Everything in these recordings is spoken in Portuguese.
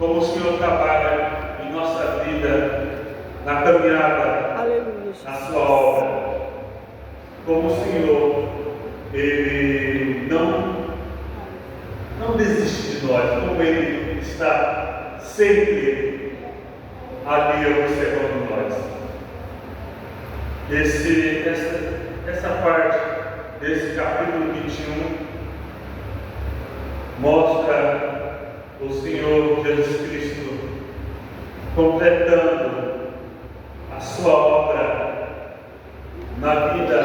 como o Senhor trabalha em nossa vida, na caminhada, Aleluia, na sua obra. Como o Senhor, Ele não desiste de nós, como Ele está sempre ali observando nós. Essa parte desse capítulo 21 mostra o Senhor Jesus Cristo completando a sua obra na vida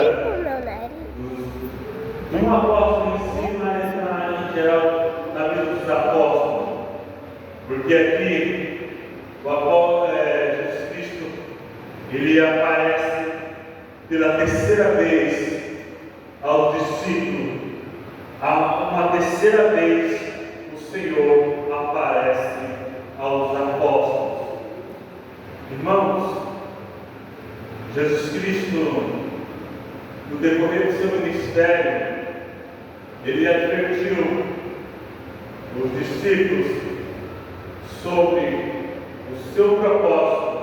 de um apóstolo em si, mas em geral na vida dos apóstolos. Porque aqui o apóstolo Jesus Cristo, ele aparece pela terceira vez aos discípulos. Uma terceira vez o Senhor aparece aos apóstolos. Irmãos, Jesus Cristo, no decorrer do seu ministério, ele advertiu os discípulos sobre o seu propósito,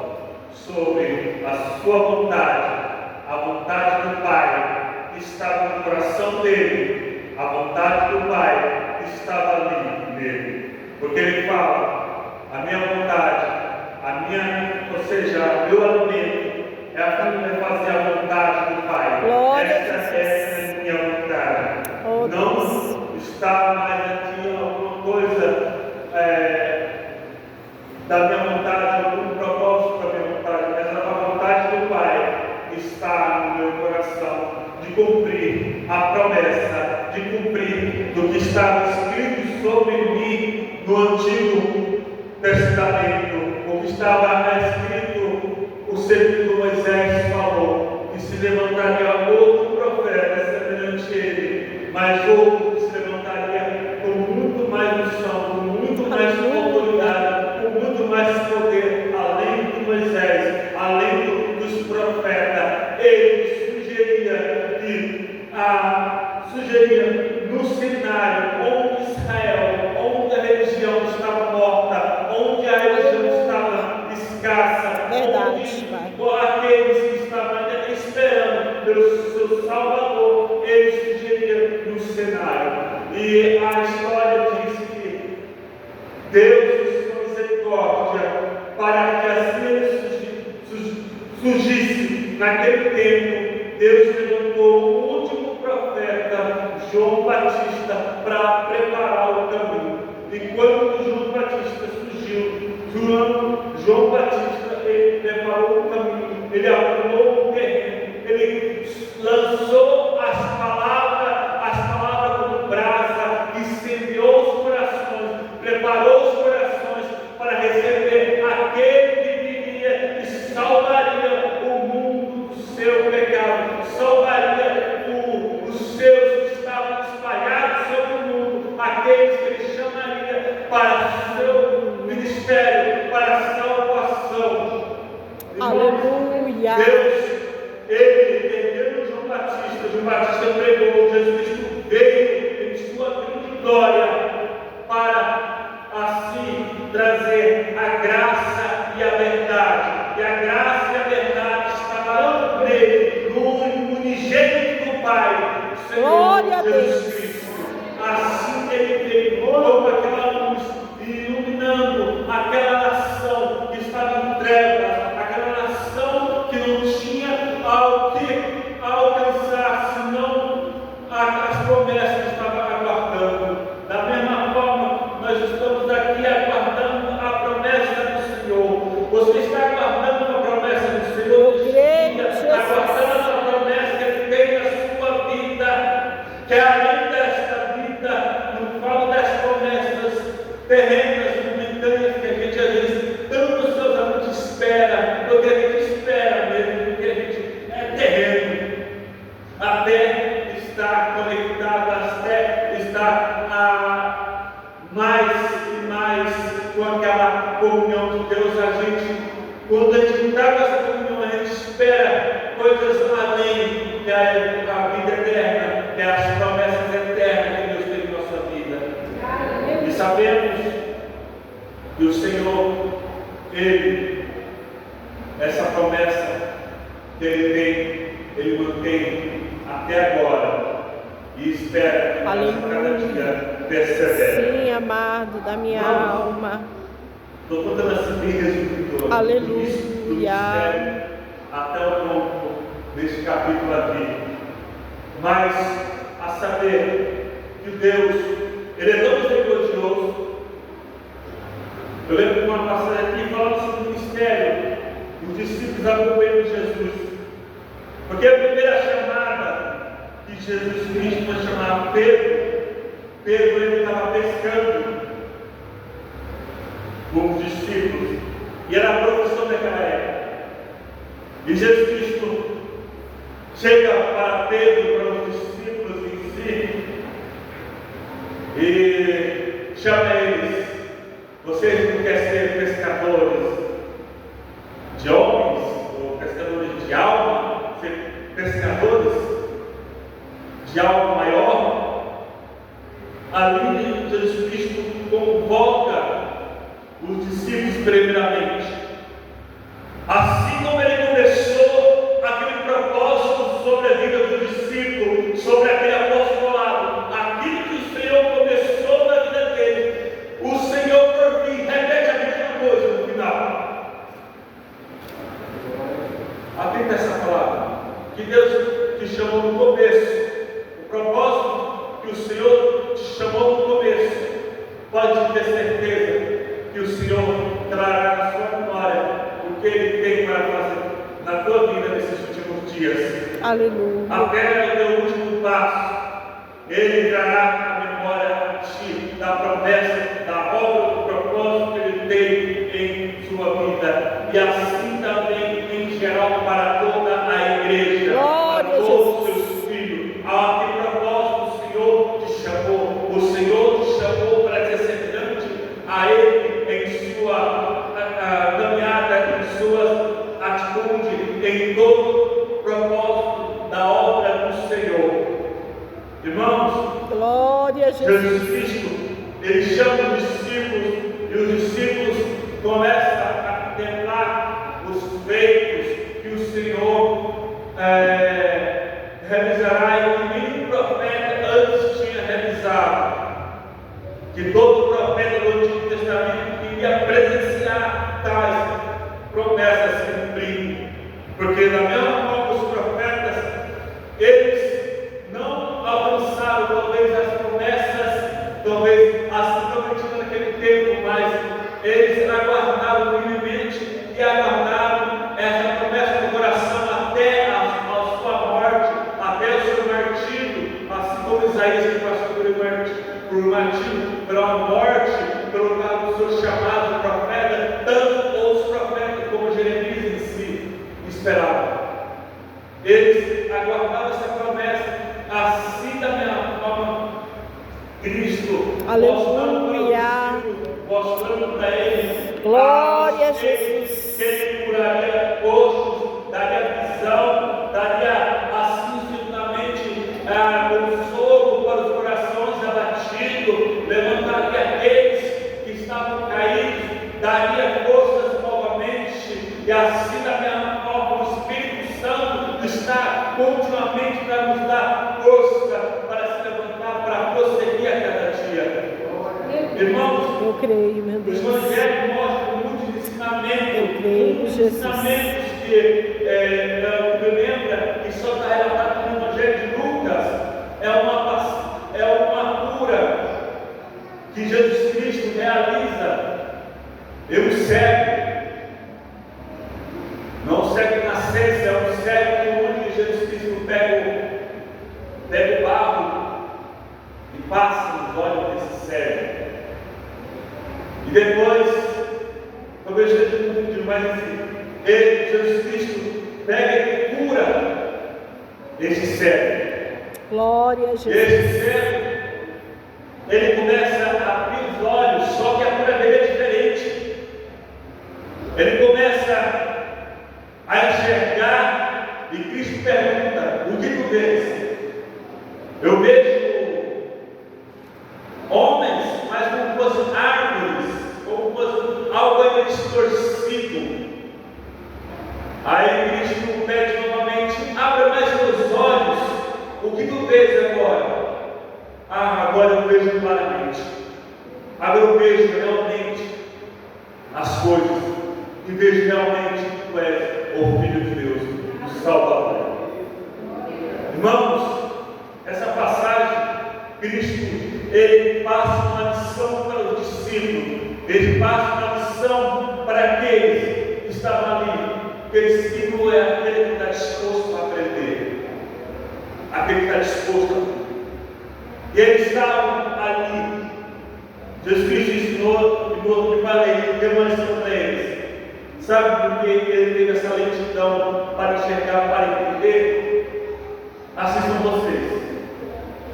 sobre a sua vontade, a vontade do Pai que estava no coração dele, a vontade do Pai que estava ali nele. Porque ele fala: a minha vontade, ou seja, meu alimento é fazer a vontade do Pai. Glória Essa é a minha vontade. Não está mais aqui alguma coisa da minha vontade, algum propósito da minha vontade, mas a vontade do Pai está no meu coração, de cumprir a promessa, de cumprir do que estava escrito sobre mim no Antigo Testamento, o que estava escrito, o segundo Moisés falou, que se levantaria outro profeta semelhante a ele, mas outro que se levantaria com muito mais unção, com muito mais autoridade, com muito mais poder, além de Moisés, além dos profetas. Ele sugeria no cenário onde Israel, onde a religião estava morta, onde a religião estava escassa, onde aqueles que estavam ainda esperando pelo seu Salvador, ele sugeria no cenário. E a história diz que Deus, em sua misericórdia, para que assim ele surgisse naquele tempo, Deus levantou o último profeta, João Batista, para preparar o caminho. E quando João Batista surgiu, João Batista, ele preparou o caminho, ele arrumou o terreno, ele lançou as palavras como brasa, incendiou os corações, preparou os corações para receber aquele que viria e salvaria o mundo do seu pecado, salvaria os seus que estavam espalhados sobre o mundo, aqueles que ele chamaria para o seu ministério, para a salvação. Aleluia! Deus, ele ergueu João Batista pregou, Jesus Cristo veio em sua grande glória para assim trazer a graça e a verdade. E a graça e a verdade estavam nele, no unigênito do Pai, o Senhor Jesus Cristo. Assim ele veio como aquela luz, iluminando aquela nação que estava em trevas, aquela nação que não tinha ao que alcançar, senão as promessas que estava aguardando. Da mesma forma, nós estamos aqui aguardando a promessa do Senhor. Você está aguardando a promessa do Senhor? Aguardando a promessa que Ele tem na sua vida, que além desta vida, não falo das promessas terrenas, momentâneas, que a gente às vezes tanto ansiosamente espera, porque a gente espera mesmo, porque a gente é terreno, até estar conectado, até estar mais e mais com aquela comunhão de Deus. Quando a gente está com essa comunhão, a gente espera coisas além, que é a vida eterna, que é as promessas eternas que Deus tem em nossa vida. E sabemos E o Senhor, Ele, essa promessa que Ele tem, Ele mantém até agora. E espera que nós cada dia persevere. Sim, amado da minha alma. Estou contando assim bem resumido. Aleluia. Até o ponto deste capítulo aqui. Mas a saber que Deus, Ele é tão misericordioso. Eu lembro de uma passagem aqui falando sobre o ministério. Os discípulos acompanhando Jesus. Porque a primeira chamada que Jesus Cristo foi chamar Pedro, ele estava pescando com os discípulos. E era a profissão daquela época. E Jesus Cristo chega para Pedro, para os discípulos em si, e chama eles: vocês não querem ser pescadores de homens, ou pescadores de alma, ser pescadores de algo maior? Ali Jesus Cristo convoca os discípulos primeiramente. Assim como Ele começou aquele propósito sobre a vida do discípulo, sobre aquele apostolado, aquilo que o Senhor começou na vida dele, o Senhor por fim repete a mesma coisa no final. Atenta essa palavra que Deus te chamou no começo. O propósito que o Senhor te chamou no começo, pode ter certeza que o Senhor trará na sua memória o que Ele tem para fazer na tua vida nesses últimos dias. Aleluia. Até no teu último passo, Ele trará na memória a ti da promessa, da obra, do propósito que Ele tem em sua vida. E assim também em geral para toda a igreja, Glória para a todos os Jesus. seus filhos. A que propósito o Senhor te chamou? O Senhor te chamou para ser semelhante a Ele em sua caminhada, em sua atitude, em todo o propósito da obra do Senhor. Irmãos, Glória a Jesus. Jesus Cristo, Ele chama os discípulos e os discípulos começam a contemplar os feitos que o Senhor realizará e que nenhum profeta antes tinha realizado. Que todo profeta do Antigo Testamento queria presenciar tais promessas se cumprindo. Porque da mesma forma os profetas, eles não alcançaram talvez as promessas, talvez assim prometidas naquele tempo, mas eles aguardaram firmemente e aguardaram essa promessa no coração até a sua morte, até o seu martírio, assim como Isaías que passou por martírio, pela morte, pelo lado do seu chamado profeta, tanto os profetas como Jeremias em si esperavam. Eles aguardavam essa promessa, assim da mesma forma, Cristo, Aleluia. mostrando para eles, Glória a Jesus. que Ele curaria coxos, daria visão, daria assim seguramente consolo para os corações abatidos, levantaria aqueles que estavam caídos, daria forças novamente, e assim da mesma forma o Espírito Santo está continuamente para nos dar força para se levantar, para prosseguir a cada dia. Irmãos, Eu creio, meu o Deus. Evangelho mostra muitos ensinamentos, Eu creio, muitos Jesus. ensinamentos que me lembra que só está relatado no Evangelho de Lucas. É uma cura que Jesus Cristo realiza. Eu cego, não cego na ciência, é um cego onde Jesus Cristo pega o barro e passa nos olhos desse cego. E depois, talvez eu não digo mais assim, Jesus Cristo pega e cura este cego. Glória a E Jesus. este cego, ele começa a abrir os olhos, só que a cura dele é diferente. Ele começa a enxergar e Cristo pergunta: o que tu vês? Eu vejo homens, mas como fossem árvores, como fossem Aí Cristo pede novamente: abre mais teus olhos. O que tu vês agora? Agora eu vejo claramente. Agora eu vejo realmente as coisas. E vejo realmente que tu és o Filho de Deus, o Salvador. Irmãos, essa passagem, Cristo, ele passa uma lição para os discípulos. Ele passa uma lição para aqueles que estavam ali. Aquele discípulo é aquele que está disposto a aprender, aquele que está disposto a aprender. E eles estavam ali. Jesus Cristo ensinou, e no que falei, deu uma lição para eles. Sabe por que ele teve essa lentidão para enxergar, para entender? Assistam vocês.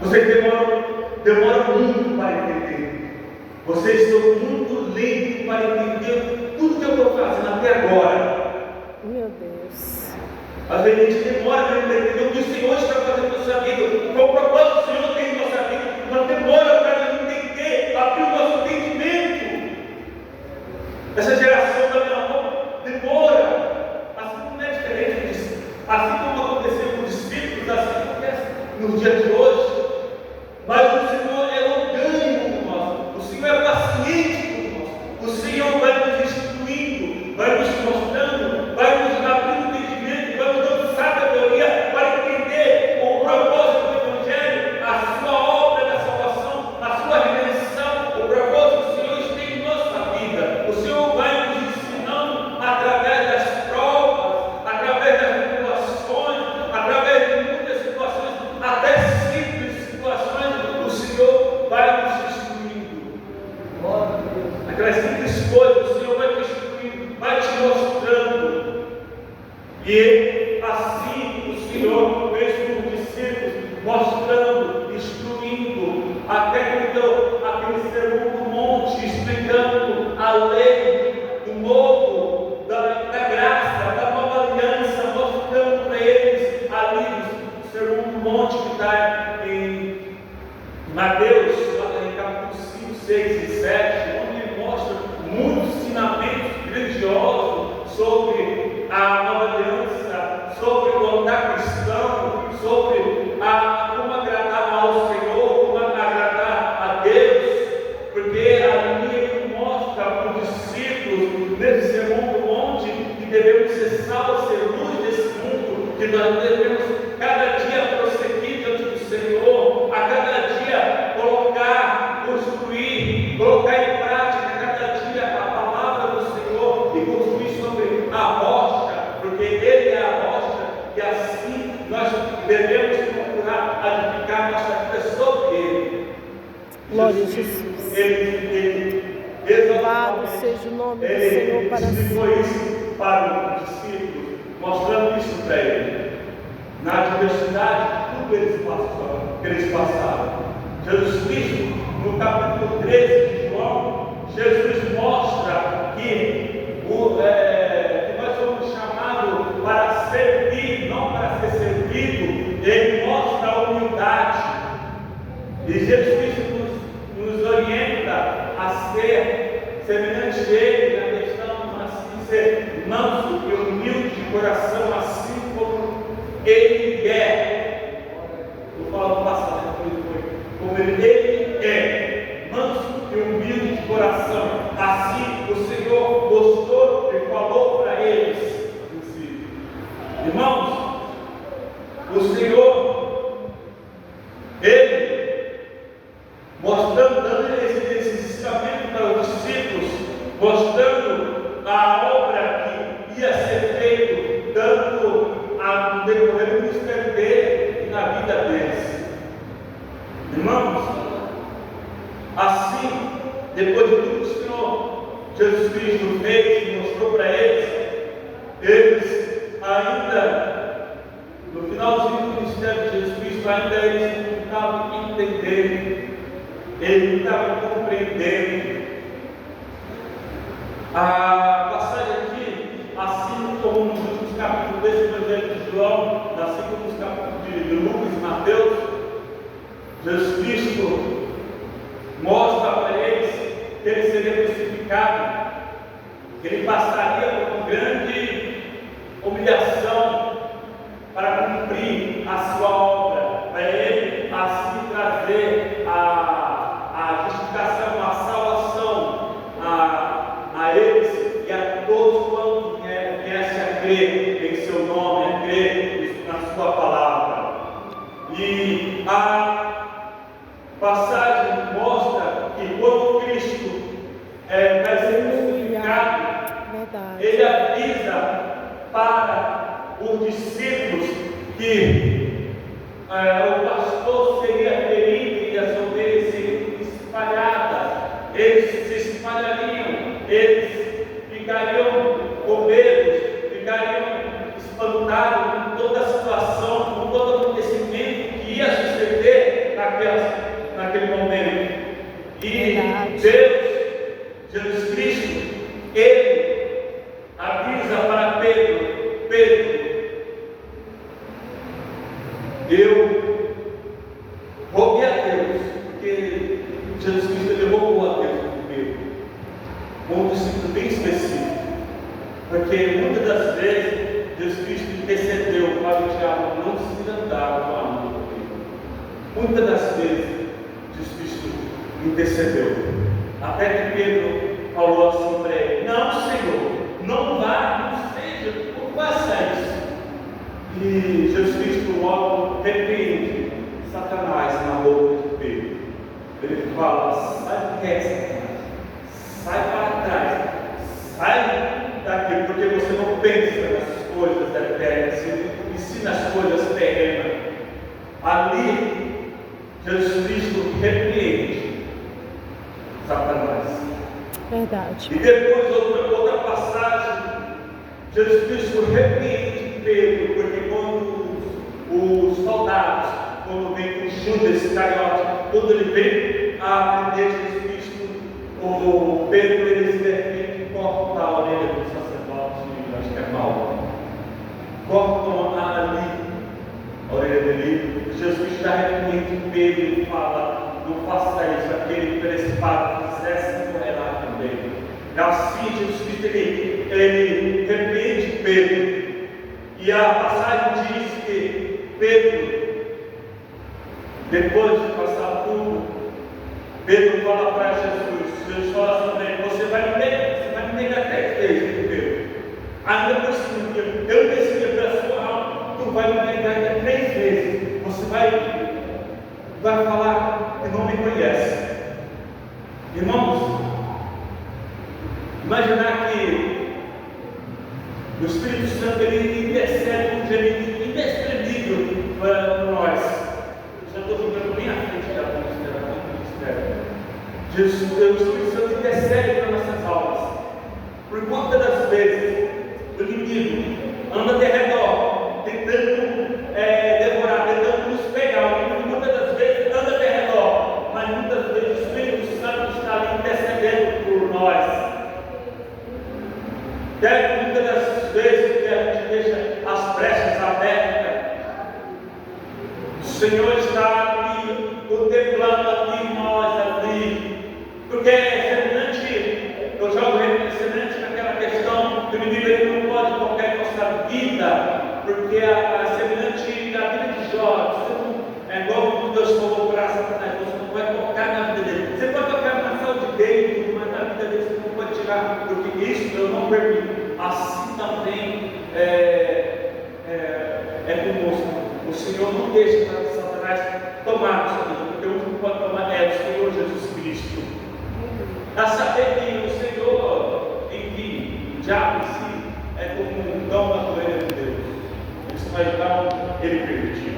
Vocês demoram muito para entender. Vocês são muito lentos para entender tudo que eu estou fazendo até agora. Meu Deus. Às vezes a gente demora para entender o que o Senhor está fazendo na nossa vida, qual o propósito que o Senhor tem na nossa vida. Nós demora para entender, abrir o nosso entendimento. Essa geração da minha avó demora. Assim como não é diferente disso. Assim como aconteceu com os discípulos, assim acontece nos dias de hoje. Mas o Senhor é longânimo conosco. O Senhor é paciente conosco. O Senhor vai nos instruindo, vai nos mostrando, vai nos abrindo entendimento, vai nos dando sabedoria para entender o propósito do Evangelho, a sua obra da salvação, a sua redenção, o propósito que o Senhor tem em nossa vida. O Senhor vai nos ensinando através das provas, através das tribulações, através de muitas situações, até simples situações. O Senhor vai nos instruindo. Aquelas simples coisas, o Senhor vai te instruindo, vai te mostrando. E assim o Senhor fez com os discípulos, mostrando, instruindo, até que deu aquele sermão do monte, explicando a lei do novo, da graça, da nova aliança, mostrando para eles ali o sermão do monte que está em Mateus, em capítulo 5, 6 e 7, onde ele mostra muitos ensinamentos grandiosos sobre a nova aliança, sobre o andar cristão, sobre como agradar ao Senhor, como agradar a Deus, porque ali ele mostra para os discípulos, nesse sermão do monte, que devemos ser sal, ser luz desse mundo, que nós devemos cada dia prosseguir diante do Senhor, a cada dia colocar, construir, colocar em prática cada dia a palavra do Senhor e construir sobre a rocha, porque Ele é a rocha, e assim nós devemos procurar edificar nossa vida sobre Ele. Glória a Jesus. Ele Louvado seja o nome do Senhor para sempre. Ele foi isso para os discípulos, mostrando isso para ele. Na adversidade, tudo eles passaram. Jesus Cristo, no capítulo 13 de João, Jesus mostra que nós somos chamados para servir, não para ser servido. Ele mostra a humildade. E Jesus Cristo nos orienta a ser semelhante a Ele na questão de ser manso e humilde de coração, assim como Ele é. Eu falo do passado, como Ele é, manso e humilde de coração. Assim o Senhor gostou e falou para eles. Irmãos, o Senhor, Ele, mostrando, dando esse ensinamento para os discípulos, mostrando a obra que ia ser feita, dando no decorrer do ministério dele e na vida deles. Irmãos, assim, depois de tudo que o Senhor Jesus Cristo fez e mostrou para eles ainda, no finalzinho do ministério de Jesus Cristo, ainda eles não estavam entendendo, eles não estavam compreendendo. A passagem aqui, assim como nos últimos capítulos desse Evangelho de João, assim como nos capítulos de Lucas e Mateus, Jesus Cristo mostra para eles que ele seria crucificado, que ele passaria por um grande humilhação para cumprir a sua obra, para ele assim trazer a justificação, a salvação a eles e a todos quantos viessem a crer em seu nome, a crer na sua palavra. E a passagem mostra que quando Cristo vai ser crucificado, ele avisa para os discípulos que o pastor seria ferido e as ovelhas seriam espalhadas. Eles se espalhariam, eles ficariam com medo, ficariam espantados com toda a situação, com todo o acontecimento que ia suceder naquele momento. E Deus, Jesus Cristo, ele avisa para Pedro: eu roguei a Deus, porque Jesus Cristo ele rogou a Deus por Pedro, um discípulo bem específico, porque muitas das vezes Jesus Cristo intercedeu para o diabo não se andar com a mão do Pedro. Muitas das vezes Jesus Cristo intercedeu, até que Pedro falou assim para ele: não, Senhor, não vá, não seja, não faça isso. E Jesus Cristo logo repreende Satanás na boca de Pedro. Ele fala: sai de resta, sai para trás, sai daqui, porque você não pensa nas coisas da terra, você ensina as coisas terrenas. Ali, Jesus Cristo repreende Satanás. Verdade. E depois, outra passagem, Jesus Cristo repreende Pedro, porque quando os soldados, quando vem com Judas Iscariote, quando ele vem a prender Jesus Cristo, o Pedro ele se defende e corta a orelha do sacerdote, acho que é Malco. Cortam ali a orelha dele. Jesus Cristo está repreendendo Pedro e fala: não faça isso, aquele pela espada fizesse morrerá também. E assim Jesus Cristo ele repreende Pedro. E a passagem diz que Pedro, depois de passar tudo, Pedro fala para Jesus fala assim para ele: você vai me negar 3 vezes, Pedro. Ainda por cima, eu decidi pela sua alma, tu vai me negar 3 vezes. Você vai falar que não me conhece. Irmãos, imaginar que o Espírito Santo ele intercede um gemido inexprimível para nós. Já estou jogando bem à frente da ministério. Jesus, o Espírito Santo intercede para nossas almas. Por conta das vezes, o inimigo anda de redor, tentando devorar, tentando nos pegar. O inimigo muitas das vezes anda de redor, mas muitas vezes o Espírito Santo está ali intercedendo por nós. Muitas das vezes que a gente deixa as brechas abertas, o Senhor está ali, contemplando ali nós, ali, porque é semelhante, eu jogo semelhante naquela questão que o inimigo ele não pode tocar em nossa vida, porque a semelhante na vida de Jó, é igual quando Deus falou para Satanás: você não vai tocar na vida dele. Você pode tocar na saúde dele, mas na vida dele você não pode tirar, porque isso eu não permito. Assim também conosco. O Senhor não deixa Satanás tomar a nossa vida, porque o único que pode tomar é o Senhor Jesus Cristo. A saber que o Senhor, enfim, o diabo em si, é como um dom da natureza de Deus. Isso vai dar ele permitiu.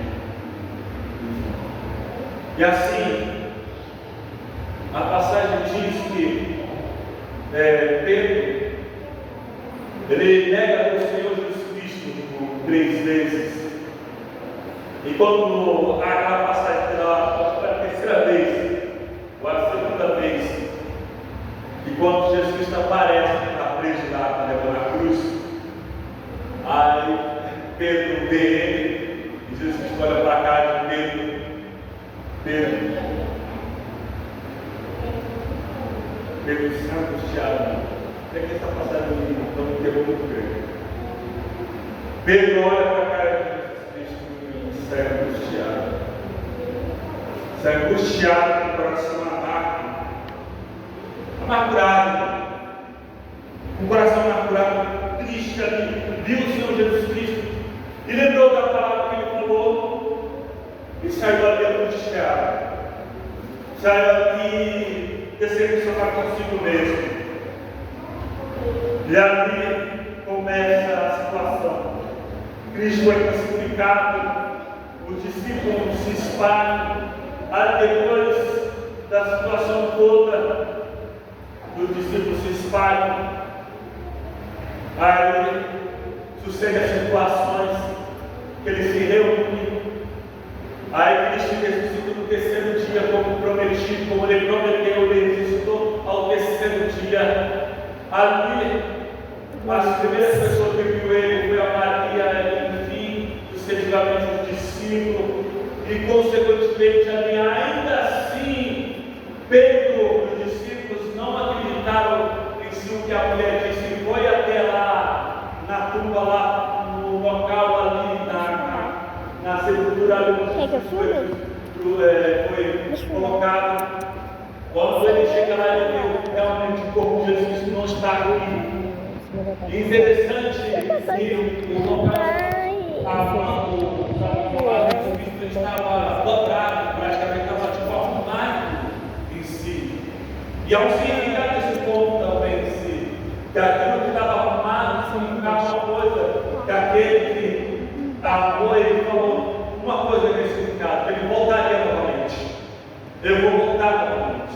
E assim, a passagem diz que Pedro ele nega o Senhor Jesus Cristo por 3 vezes. E quando aquela passagem pela 3ª vez, ou a 2ª vez, e quando Jesus Cristo aparece, está preso lá, levando a cruz, aí Pedro vê ele, e Jesus Cristo olha para a cara de Pedro se angustiado. É que essa passagem não me pegou muito grande. Pedro olha para a cara de Jesus Cristo e sai angustiado. Sai angustiado com o coração amargurado. Com o coração amargurado, triste ali. Viu o Senhor Jesus Cristo e lembrou da palavra que ele falou e saiu ali angustiado. Saiu ali decepcionado consigo mesmo. E ali começa a situação. Cristo é crucificado, os discípulos se espalham. Aí depois da situação toda, os discípulos se espalham. Aí sucedem as situações que eles se reúnem. Aí Cristo ressuscita no terceiro dia, como prometido, como ele prometeu, ele ressuscitou ao terceiro dia. Ali, as primeiras pessoas que viu ele foi a Maria, enfim, sucessivamente os discípulos, e consequentemente ali, ainda assim, Pedro e os discípulos não acreditaram em si o que a mulher disse, foi até lá, na tumba lá, no local ali, na sepultura ali, foi colocado. Quando ele chega lá, ele viu realmente o corpo de Jesus Cristo não está aqui. E interessante que o local, a mão do Cristo estava dobrado, praticamente estava de forma humana em si. E há um significado desse ponto também em si, que aquilo que estava arrumado significava uma coisa, que aquele que amou, ele falou uma coisa nesse significado, que ele voltaria novamente. Eu vou voltar novamente.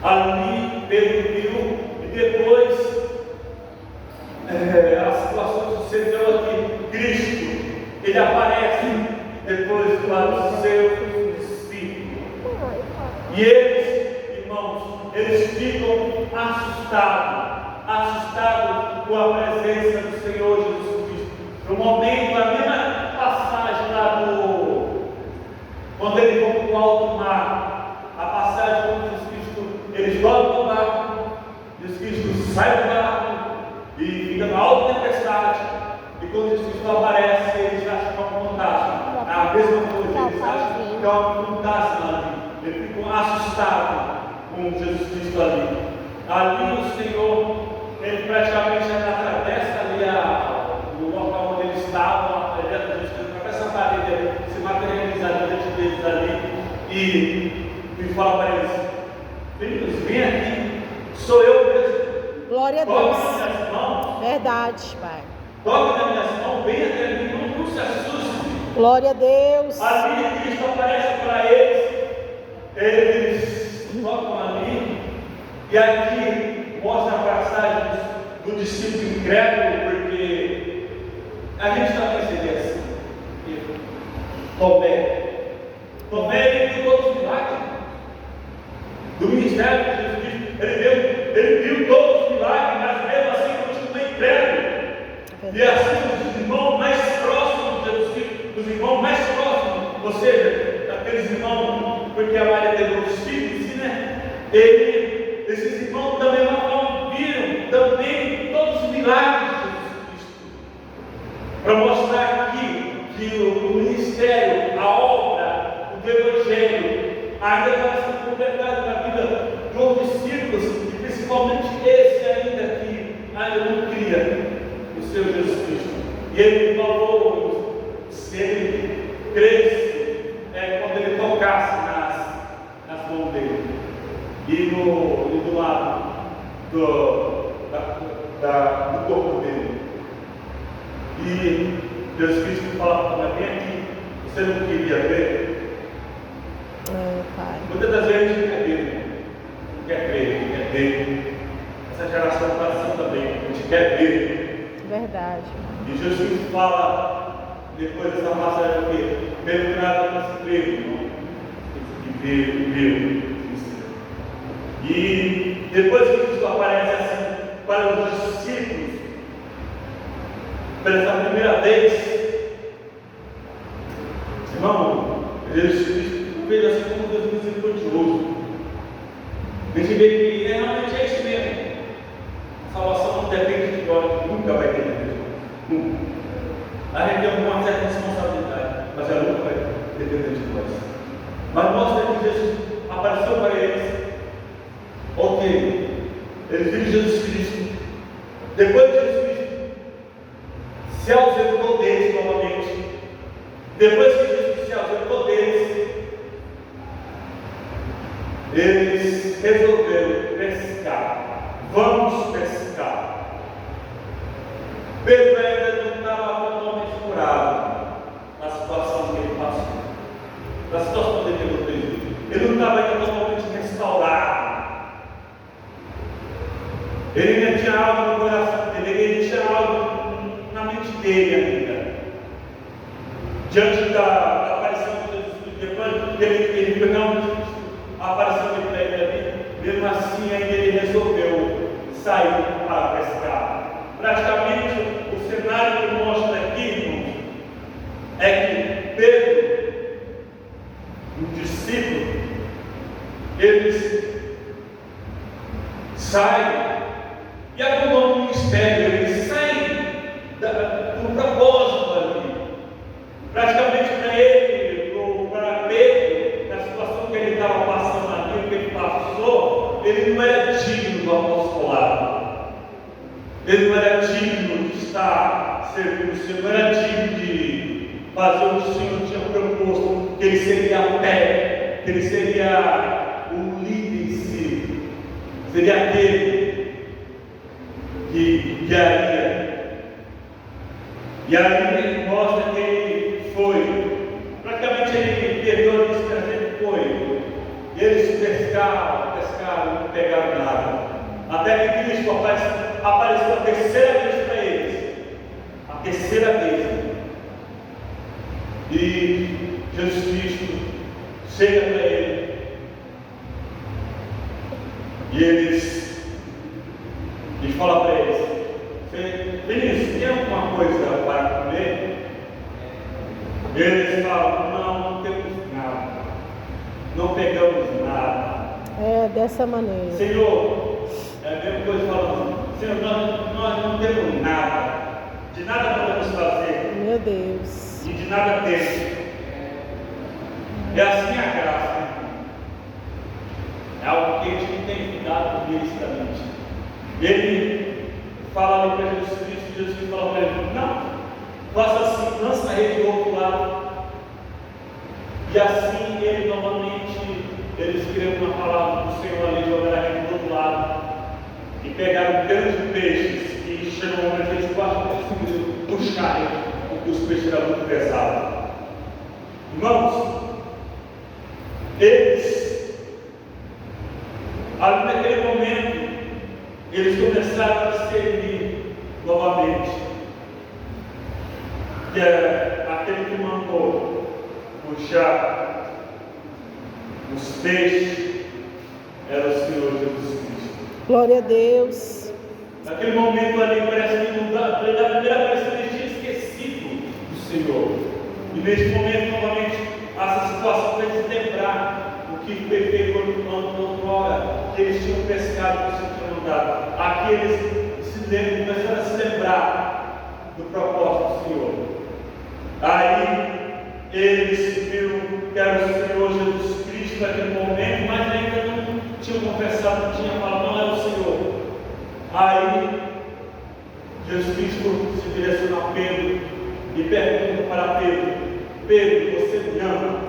Ali Pedro viu, e depois a situação sucedeu aqui. Cristo, ele aparece depois para os seus discípulos. E eles, irmãos, eles ficam assustados com a presença do Senhor Jesus Cristo. No momento, a mesma passagem lá quando eles vão para o alto mar, a passagem quando Jesus Cristo, eles dobram o barco, Jesus Cristo sai do barco e fica na alta tempestade, e quando Jesus Cristo aparece, eles acham que é um fantasma. É a mesma coisa, eles acham que é um fantasma ali. Eles ficam assustados com Jesus Cristo ali. Ali o Senhor, ele praticamente atravessa ali o local onde eles estavam, atravessa a parede, se materializa diante deles ali e fala para eles: filhos, vem aqui, sou eu mesmo. Glória a Deus. Toque nas minhas mãos. Verdade, Pai. Toque nas minhas mãos, vem até mim, não se assuste. Glória a Deus. Ali Cristo aparece para eles, eles tocam ali, e aqui mostra a passagem do discípulo incrédulo, porque a gente também seria assim. Tomé, ele viu todos os milagres do ministério de Jesus Cristo, ele viu todos os milagres, mas mesmo assim continua incrédulo. E assim, os irmãos mais próximos de Jesus Cristo, os irmãos mais próximos, ou seja, aqueles irmãos, porque a Maria teve os filhos, né? Esses irmãos também não viram também todos os milagres de Jesus Cristo, para mostrar que o ministério, a obra, o Evangelho, ainda vai ser completado na vida dos discípulos, e principalmente esse ainda que ainda não cria o seu Jesus Cristo. E ele falou, se ele cresce, quando ele tocasse nas mãos dele, e do lado do corpo dele. E Jesus Cristo falava para mim aqui, você não queria ver? Pai. Muitas das vezes a gente quer ver, não quer ver, não quer ver. Essa geração está assim também, a gente quer ver. Verdade. E Jesus fala, depois dessa passagem aqui, pelo nada não se crê, irmão. Que viu. E depois que Cristo aparece assim para os discípulos, pela primeira vez, irmão, Jesus Cristo fez assim como Deus misericordioso. A gente vê que realmente é isso mesmo. A salvação não depende de nós, nunca vai ter. Nunca. A gente tem uma certa responsabilidade, mas ela nunca vai depender de nós. Mas mostra que Jesus apareceu para eles. Ok, eles viram Jesus Cristo. Depois de Jesus Cristo se ausentou deles novamente. Depois que Jesus se ausentou deles, eles resolveram pescar. Vamos pescar. Pedro ainda não estava totalmente curado na situação que ele passou, na situação que ele teve. Ele não estava ainda totalmente restaurado. Ele ainda tinha algo no coração dele, ele ainda tinha algo na mente dele ainda. Diante da aparição de Jesus Cristo, depois ele viu realmente a aparição de Pedro ali, mesmo assim ainda ele resolveu sair para pescar. Praticamente o cenário que mostra aqui, irmãos, é que Pedro, um discípulo, eles saem e abandonam o ministério, eles saem do propósito ali. Praticamente para ele, para Pedro, na situação que ele estava passando ali, o que ele passou, ele não era digno do apostolado. Ele não era digno de estar servindo o Senhor, não era digno de fazer o que o Senhor tinha proposto, que ele seria a pé, que ele seria o líder em si, seria aquele que guiaria. E aí ele mostra que ele foi, praticamente ele perdeu a vista, ele foi. E eles pescaram, não pegaram nada. Até que Cristo apareceu a terceira vez para eles. A terceira vez. E Jesus Cristo chega para ele. E eles falam para eles: Vinícius, tem alguma coisa para comer? Eles falam: não temos nada. Não pegamos nada. É dessa maneira. Senhor, é a mesma coisa falando: Senhor, nós não temos nada. De nada podemos fazer. Meu Deus. E de nada temos. É assim a graça. É algo que a gente não tem cuidado com ilicitamente. Ele fala ali para Jesus Cristo fala para ele: não, faça assim, lança a rede do outro lado. E assim ele novamente, eles escreveram na palavra do Senhor ali, jogaram a rede do outro lado. E pegaram grandes peixes. E chegou um momento que eles quase conseguiram puxar ele, porque os peixes eram muito pesados. Irmãos, eles, ali naquele momento, eles começaram a servir novamente. Que é aquele que mandou puxar os peixes, era o Senhor Jesus Cristo. Glória a Deus. Naquele momento ali, parece que da primeira vez ele tinha esquecido do Senhor. E neste momento, novamente, essa situação fez se lembrar o que foi feito outrora, que eles tinham pescado, que o Senhor tinha mandado. Aqui eles começaram a se lembrar do propósito do Senhor. Aí eles viram que era o Senhor Jesus Cristo naquele momento, mas ainda não tinham confessado, não tinham falado, não era o Senhor. Aí Jesus Cristo se direciona a Pedro e pergunta para Pedro: Pedro, você me ama?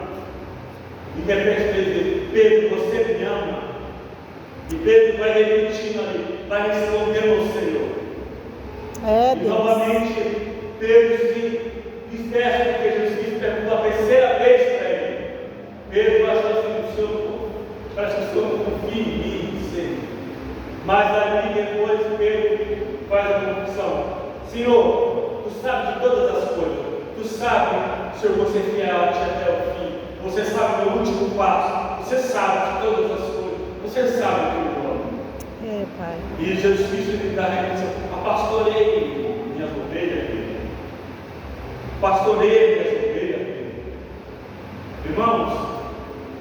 E repete para ele: Pedro, você me ama? E Pedro vai repetindo ali, vai respondendo ao Senhor. É E Deus. novamente Pedro se desperta, porque Jesus Cristo perguntou a terceira vez para ele. Pedro achou assim: o Senhor, parece que o Senhor não confia em mim, Senhor. Mas ali depois Pedro faz a confissão: Senhor, tu sabes de todas as coisas. Tu sabes, Senhor, você é fiel a ti até o fim. Você sabe o meu último passo. Você sabe de todas as coisas. Você sabe o que eu amo. É, Pai. E Jesus Cristo lhe dá a recomendação: apastorei minhas ovelhas, Pedro. Pastorei minhas ovelhas, Pedro. Irmãos,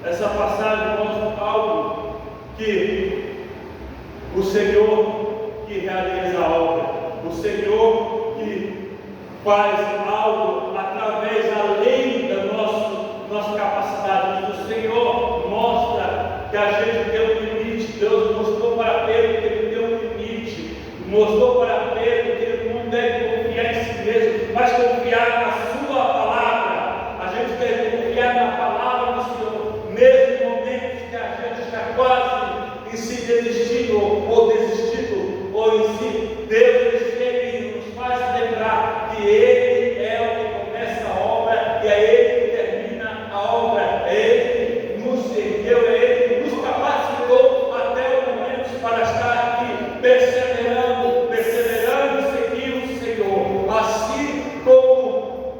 essa passagem mostra algo que o Senhor que realiza a obra, o Senhor que faz algo através, além da nossa capacidade. Mas o Senhor mostra que a gente tem um limite. Deus mostrou para Pedro que ele tem um limite. Mostrou para Pedro que ele não deve confiar em si mesmo, mas confiar na sua palavra. A gente deve confiar na palavra do Senhor, mesmo em momentos que a gente está quase em si desistindo ou desistido, ou em si, Deus chega e nos faz lembrar que Ele é o que começa a obra e é Ele que termina a obra. É Ele que nos ergueu, é Ele que nos capacitou até o momento para estar aqui, perseverando e seguir o Senhor. Assim como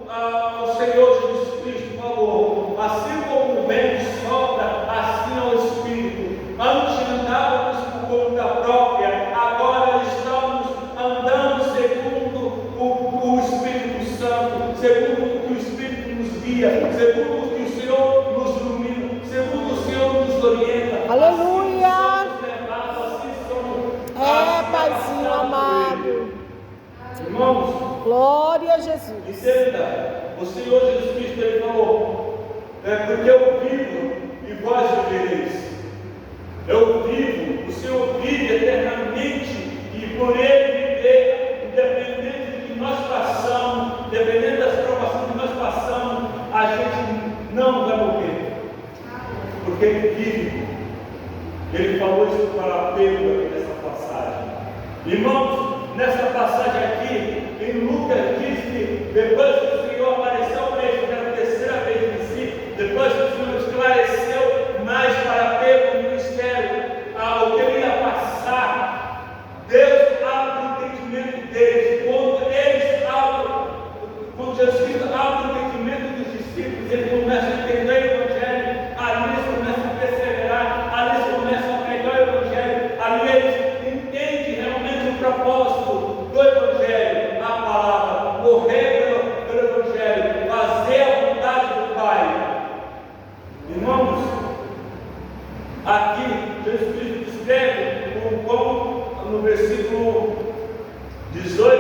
o Senhor Jesus Cristo falou, assim como o vento sopra, assim é o Espírito. Antes andávamos por conta própria, agora estamos andando segundo o Espírito Santo, segundo o que o Espírito nos guia, segundo o que o Senhor nos ilumina, segundo o Senhor nos orienta. Aleluia! Assim somos levados, assim somos Paizinho amado. Irmãos, Glória a Jesus. entenda, o Senhor Jesus Cristo ele falou, porque eu vivo e vós vivereis. Eu vivo, o Senhor vive eternamente e por Ele viver, independente do que nós passamos, independente das provações que nós passamos, a gente não vai morrer, porque Ele vive. Ele falou isso para Pedro aqui nessa passagem. Irmãos, nessa passagem aqui, em Lucas diz que depois que o Senhor apareceu para ele pela terceira vez em si, depois que o Senhor esclareceu mais para Pedro o ministério, o que ele ia passar, Deus abre o entendimento deles. Quando Jesus Cristo abre o entendimento dos discípulos, eles começam a entender o Evangelho, ali eles começam a perseverar, ali eles começam a pregar o Evangelho, ali eles entendem realmente o propósito do Evangelho, a palavra, morrer pelo Evangelho, fazer a vontade do Pai. Irmãos, aqui Jesus Cristo descreve como no versículo 18,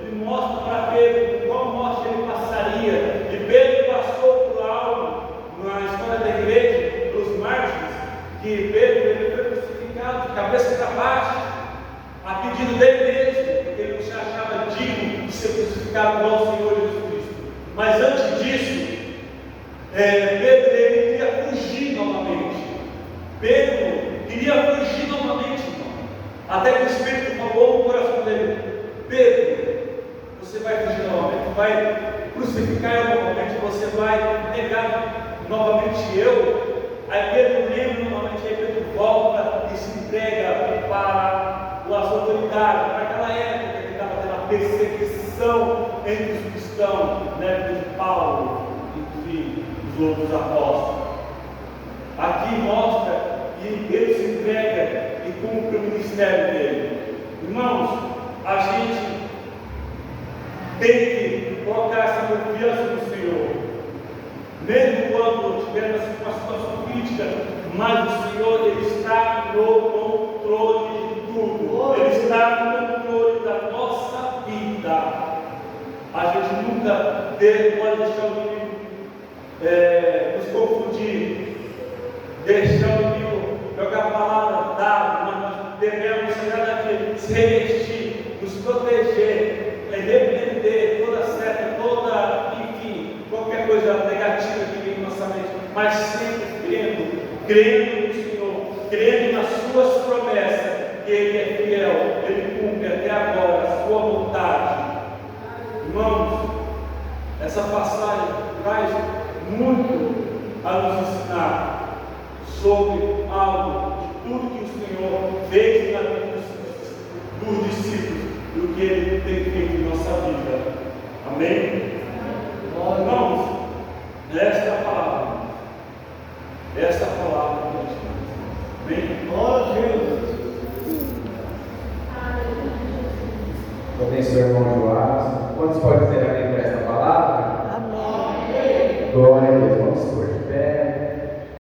ele mostra para Pedro qual morte ele passaria. E Pedro passou por algo na história da igreja, dos mártires, que Pedro ele foi crucificado de cabeça para baixo, a pedido dele mesmo, porque ele não se achava digno de ser crucificado igual ao Senhor Jesus Cristo. Mas antes disso, Pedro ele queria fugir novamente. Pedro queria fugir novamente, irmão. Até que o Espírito falou no coração dele: Pedro, você vai fugir novamente, vai crucificar eu novamente, você vai negar novamente eu. Aí Pedro lembra novamente, aí Pedro volta e se entrega para as autoridades. Naquela época que estava tendo a perseguição entre os cristãos, de Paulo, enfim, os outros apóstolos. Aqui mostra que ele se entrega e cumpre o ministério dele. Irmãos, a gente tem que colocar essa confiança no Senhor, mesmo quando tivermos uma situação crítica, mas o Senhor ele está no controle de tudo, Ele está no controle da nossa vida. A gente nunca pode deixar o inimigo nos confundir, deixar o inimigo jogar a palavra dada, mas nós devemos se revestir, nos proteger, repreender toda seta, enfim, qualquer coisa negativa que vem em nossa mente, mas sempre crendo no Senhor, crendo nas suas promessas, que Ele é fiel, Ele cumpre até agora a sua vontade. Irmãos, essa passagem traz muito a nos ensinar sobre algo de tudo que o Senhor fez na vida dos discípulos e o que Ele tem feito em nossa vida. Amém? Irmãos, esta é a palavra. Esta é a palavra que nós temos. Amém? Glória a Deus. Abençoe o irmão Joás. Quantos podem dizer amém?